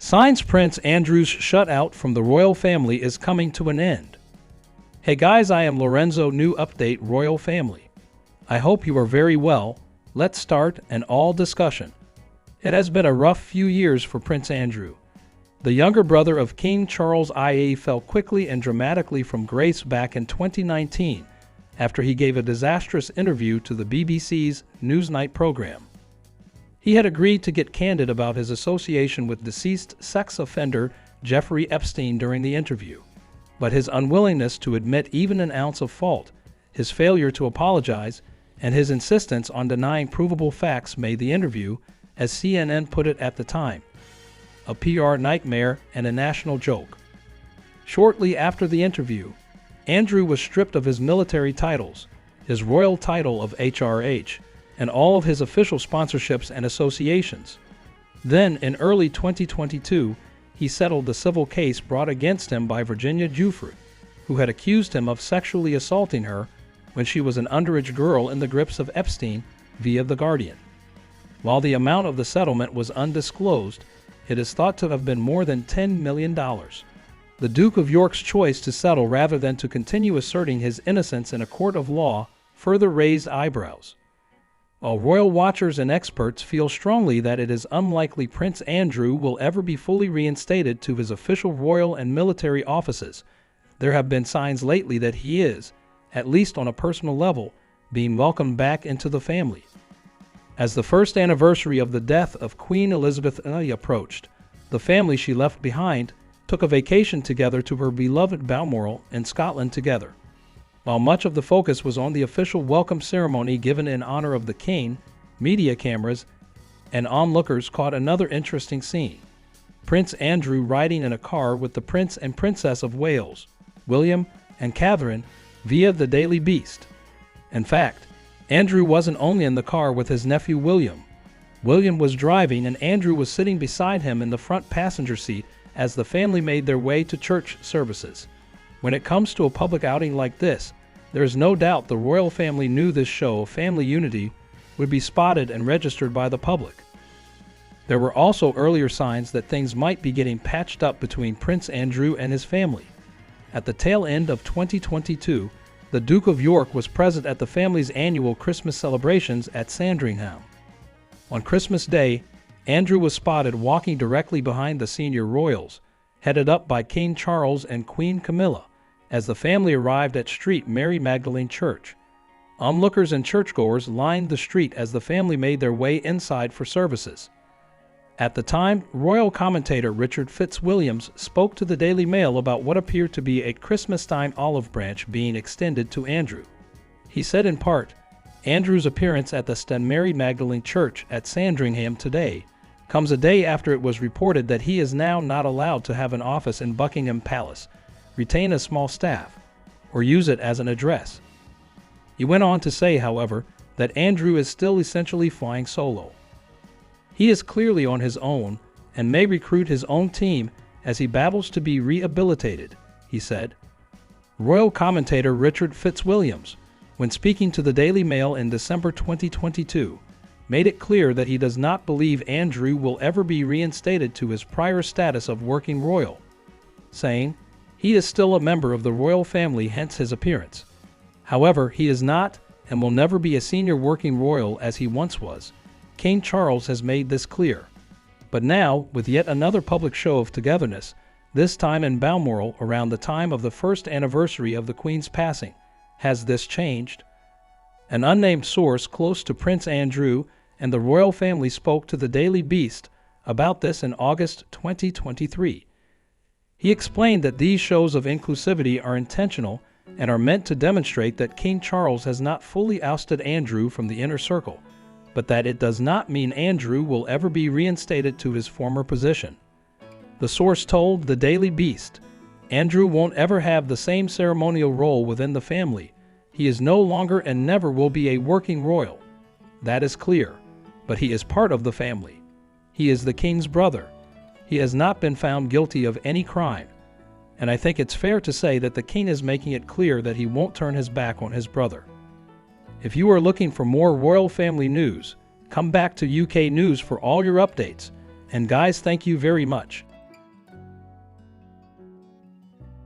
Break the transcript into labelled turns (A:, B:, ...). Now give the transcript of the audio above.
A: Signs Prince Andrew's shutout from the royal family is coming to an end. Hey guys, I am Lorenzo. New update, royal family. I hope you are very well. Let's start an all discussion. It has been a rough few years for Prince Andrew. The younger brother of King Charles IA fell quickly and dramatically from grace back in 2019 after he gave a disastrous interview to the BBC's Newsnight program. He had agreed to get candid about his association with deceased sex offender Jeffrey Epstein during the interview, but his unwillingness to admit even an ounce of fault, his failure to apologize, and his insistence on denying provable facts made the interview, as CNN put it at the time, a PR nightmare and a national joke. Shortly after the interview, Andrew was stripped of his military titles, his royal title of HRH, and all of his official sponsorships and associations. Then, in early 2022, he settled the civil case brought against him by Virginia Giuffre, who had accused him of sexually assaulting her when she was an underage girl in the grips of Epstein, via The Guardian. While the amount of the settlement was undisclosed, it is thought to have been more than $10 million. The Duke of York's choice to settle rather than to continue asserting his innocence in a court of law further raised eyebrows. While royal watchers and experts feel strongly that it is unlikely Prince Andrew will ever be fully reinstated to his official royal and military offices, there have been signs lately that he is, at least on a personal level, being welcomed back into the family. As the first anniversary of the death of Queen Elizabeth II approached, the family she left behind took a vacation together to her beloved Balmoral in Scotland together. While much of the focus was on the official welcome ceremony given in honor of the king, media cameras and onlookers caught another interesting scene. Prince Andrew riding in a car with the Prince and Princess of Wales, William and Catherine, via the Daily Beast. In fact, Andrew wasn't only in the car with his nephew William. William was driving and Andrew was sitting beside him in the front passenger seat as the family made their way to church services. When it comes to a public outing like this, there is no doubt the royal family knew this show of family unity would be spotted and registered by the public. There were also earlier signs that things might be getting patched up between Prince Andrew and his family. At the tail end of 2022, the Duke of York was present at the family's annual Christmas celebrations at Sandringham. On Christmas Day, Andrew was spotted walking directly behind the senior royals, headed up by King Charles and Queen Camilla, as the family arrived at St. Mary Magdalene Church. Onlookers and churchgoers lined the street as the family made their way inside for services. At the time, royal commentator Richard Fitzwilliams spoke to the Daily Mail about what appeared to be a Christmas-time olive branch being extended to Andrew. He said in part, "Andrew's appearance at the St. Mary Magdalene Church at Sandringham today comes a day after it was reported that he is now not allowed to have an office in Buckingham Palace, retain a small staff, or use it as an address." He went on to say, however, that Andrew is still essentially flying solo. He is clearly on his own and may recruit his own team as he battles to be rehabilitated, he said. Royal commentator Richard Fitzwilliams, when speaking to the Daily Mail in December 2022, made it clear that he does not believe Andrew will ever be reinstated to his prior status of working royal, saying, "He is still a member of the royal family, hence his appearance. However, he is not and will never be a senior working royal as he once was. King Charles has made this clear." But now, with yet another public show of togetherness, this time in Balmoral around the time of the first anniversary of the Queen's passing, has this changed? An unnamed source close to Prince Andrew and the royal family spoke to the Daily Beast about this in August 2023. He explained that these shows of inclusivity are intentional and are meant to demonstrate that King Charles has not fully ousted Andrew from the inner circle, but that it does not mean Andrew will ever be reinstated to his former position. The source told the Daily Beast, "Andrew won't ever have the same ceremonial role within the family. He is no longer and never will be a working royal. That is clear, but he is part of the family. He is the king's brother. He has not been found guilty of any crime. And I think it's fair to say that the king is making it clear that he won't turn his back on his brother." If you are looking for more royal family news, come back to UK News for all your updates. And guys, thank you very much.